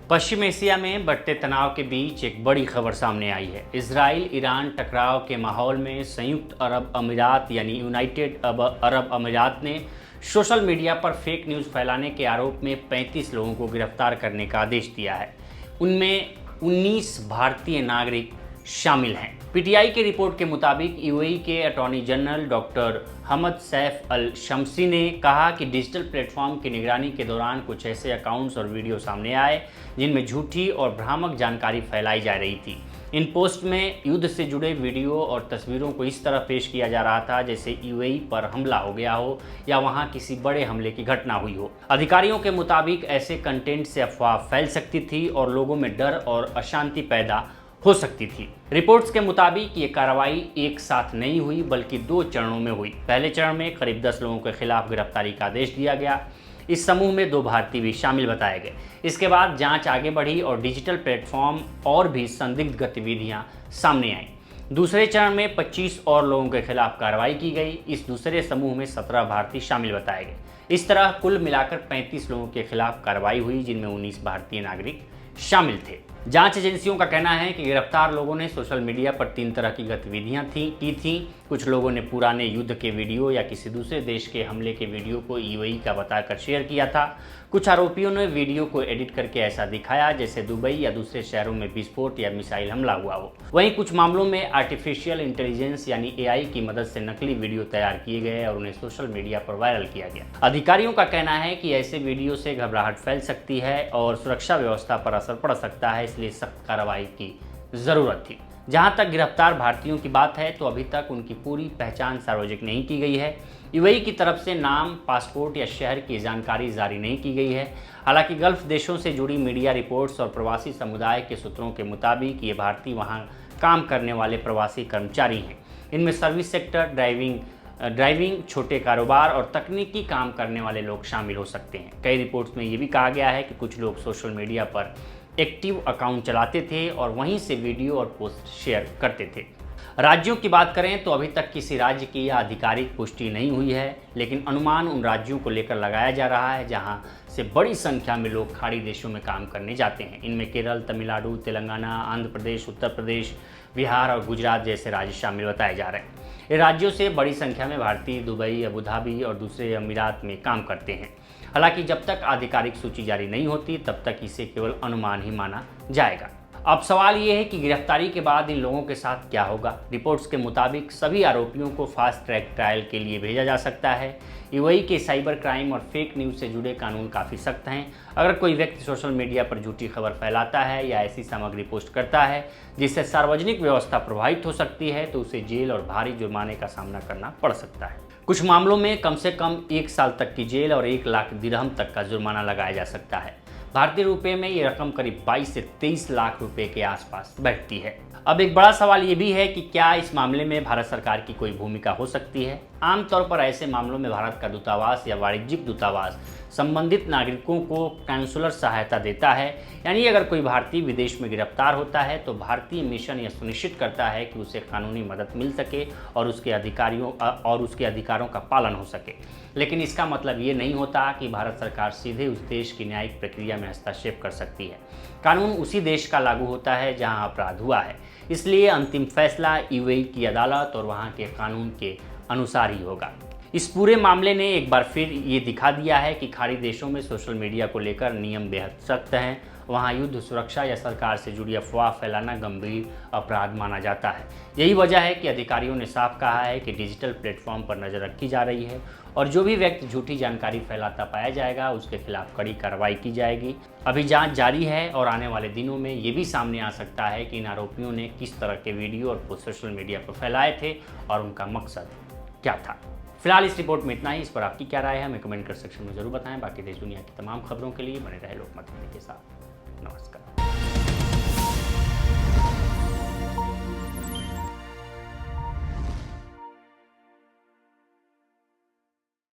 पश्चिम Asia में बढ़ते तनाव के बीच एक बड़ी खबर सामने आई है। इजराइल ईरान टकराव के माहौल में संयुक्त अरब अमीरात यानी यूनाइटेड अरब अमीरात ने सोशल मीडिया पर फेक न्यूज़ फैलाने के आरोप में 35 लोगों को गिरफ्तार करने का आदेश दिया है। उनमें 19 भारतीय नागरिक शामिल हैं। पीटीआई की रिपोर्ट के मुताबिक यूएई के अटॉर्नी जनरल डॉक्टर हमद सैफ अल शम्सी ने कहा कि डिजिटल प्लेटफॉर्म की निगरानी के दौरान कुछ ऐसे अकाउंट्स और वीडियो सामने आए जिनमें झूठी और भ्रामक जानकारी फैलाई जा रही थी। इन पोस्ट में युद्ध से जुड़े वीडियो और तस्वीरों को इस तरह पेश किया जा रहा था जैसे यूएई पर हमला हो गया हो या वहां किसी बड़े हमले की घटना हुई हो। अधिकारियों के मुताबिक ऐसे कंटेंट से अफवाह फैल सकती थी और लोगों में डर और अशांति पैदा हो सकती थी। रिपोर्ट्स के मुताबिक ये कार्रवाई एक साथ नहीं हुई बल्कि 2 चरणों में हुई। पहले चरण में करीब 10 लोगों के खिलाफ गिरफ्तारी का आदेश दिया गया। इस समूह में 2 भारतीय भी शामिल बताए गए। इसके बाद जांच आगे बढ़ी और डिजिटल प्लेटफॉर्म और भी संदिग्ध गतिविधियां सामने आईं। दूसरे चरण में 25 और लोगों के खिलाफ कार्रवाई की गई। इस दूसरे समूह में 17 भारतीय शामिल बताए गए। इस तरह कुल मिलाकर 35 लोगों के खिलाफ कार्रवाई हुई जिनमें 19 भारतीय नागरिक शामिल थे। जांच एजेंसियों का कहना है कि गिरफ्तार लोगों ने सोशल मीडिया पर 3 तरह की गतिविधियां की थी। कुछ लोगों ने पुराने युद्ध के वीडियो या किसी दूसरे देश के हमले के वीडियो को यूएई का बताकर शेयर किया था। कुछ आरोपियों ने वीडियो को एडिट करके ऐसा दिखाया जैसे दुबई या दूसरे शहरों में विस्फोट या मिसाइल हमला हुआ हो। वहीं कुछ मामलों में आर्टिफिशियल इंटेलिजेंस यानी एआई की मदद से नकली वीडियो तैयार किए गए और उन्हें सोशल मीडिया पर वायरल किया गया। अधिकारियों का कहना है कि ऐसे वीडियो से घबराहट फैल सकती है और सुरक्षा व्यवस्था पर असर पड़ सकता है, इसलिए सख्त कार्रवाई की जरूरत थी। जहां तक गिरफ्तार भारतीयों की बात है तो अभी तक उनकी पूरी पहचान सार्वजनिक नहीं की गई है। यूएई की तरफ से नाम, पासपोर्ट या शहर की जानकारी जारी नहीं की गई है। हालांकि गल्फ देशों से जुड़ी मीडिया रिपोर्ट्स और प्रवासी समुदाय के सूत्रों के मुताबिक ये भारतीय वहां काम करने वाले प्रवासी कर्मचारी हैं। इनमें सर्विस सेक्टर, ड्राइविंग, छोटे कारोबार और तकनीकी काम करने वाले लोग शामिल हो सकते हैं। कई रिपोर्ट्स में ये भी कहा गया है कि कुछ लोग सोशल मीडिया पर एक्टिव अकाउंट चलाते थे और वहीं से वीडियो और पोस्ट शेयर करते थे। राज्यों की बात करें तो अभी तक किसी राज्य की यह आधिकारिक पुष्टि नहीं हुई है, लेकिन अनुमान उन राज्यों को लेकर लगाया जा रहा है जहां से बड़ी संख्या में लोग खाड़ी देशों में काम करने जाते हैं। इनमें केरल, तमिलनाडु, तेलंगाना, आंध्र प्रदेश, उत्तर प्रदेश, बिहार और गुजरात जैसे राज्य शामिल बताए जा रहे हैं। इन राज्यों से बड़ी संख्या में भारतीय दुबई, अबू धाबी और दूसरे अमीरात में काम करते हैं। हालांकि जब तक आधिकारिक सूची जारी नहीं होती तब तक इसे केवल अनुमान ही माना जाएगा। अब सवाल ये है कि गिरफ्तारी के बाद इन लोगों के साथ क्या होगा। रिपोर्ट्स के मुताबिक सभी आरोपियों को फास्ट ट्रैक ट्रायल के लिए भेजा जा सकता है। यूएई के साइबर क्राइम और फेक न्यूज़ से जुड़े कानून काफ़ी सख्त हैं। अगर कोई व्यक्ति सोशल मीडिया पर झूठी खबर फैलाता है या ऐसी सामग्री पोस्ट करता है जिससे सार्वजनिक व्यवस्था प्रभावित हो सकती है तो उसे जेल और भारी जुर्माने का सामना करना पड़ सकता है। कुछ मामलों में कम से कम 1 साल तक की जेल और 1 लाख दिरहम तक का जुर्माना लगाया जा सकता है। भारतीय रुपए में ये रकम करीब 22 से 23 लाख रुपए के आसपास बैठती है। अब एक बड़ा सवाल ये भी है कि क्या इस मामले में भारत सरकार की कोई भूमिका हो सकती है। आमतौर पर ऐसे मामलों में भारत का दूतावास या वाणिज्यिक दूतावास संबंधित नागरिकों को काउंसलर सहायता देता है। यानी अगर कोई भारतीय विदेश में गिरफ्तार होता है तो भारतीय मिशन यह सुनिश्चित करता है कि उसे कानूनी मदद मिल सके और उसके अधिकारों का पालन हो सके। लेकिन इसका मतलब ये नहीं होता कि भारत सरकार सीधे उस देश की न्यायिक प्रक्रिया में हस्तक्षेप कर सकती है। कानून उसी देश का लागू होता है जहां अपराध हुआ है, इसलिए अंतिम फैसला यूएई की अदालत और वहां के कानून के अनुसार ही होगा। इस पूरे मामले ने एक बार फिर ये दिखा दिया है कि खाड़ी देशों में सोशल मीडिया को लेकर नियम बेहद सख्त हैं। वहाँ युद्ध, सुरक्षा या सरकार से जुड़ी अफवाह फैलाना गंभीर अपराध माना जाता है। यही वजह है कि अधिकारियों ने साफ कहा है कि डिजिटल प्लेटफॉर्म पर नज़र रखी जा रही है और जो भी व्यक्ति झूठी जानकारी फैलाता पाया जाएगा उसके खिलाफ कड़ी कार्रवाई की जाएगी। अभी जांच जारी है और आने वाले दिनों में ये भी सामने आ सकता है कि इन आरोपियों ने किस तरह के वीडियो और पोस्ट सोशल मीडिया पर फैलाए थे और उनका मकसद क्या था। फिलहाल इस रिपोर्ट में इतना ही। इस पर आपकी क्या राय है हमें कमेंट कर सेक्शन में जरूर बताएं। बाकी देश दुनिया की तमाम खबरों के लिए बने रहे लोकमत के साथ। नमस्कार।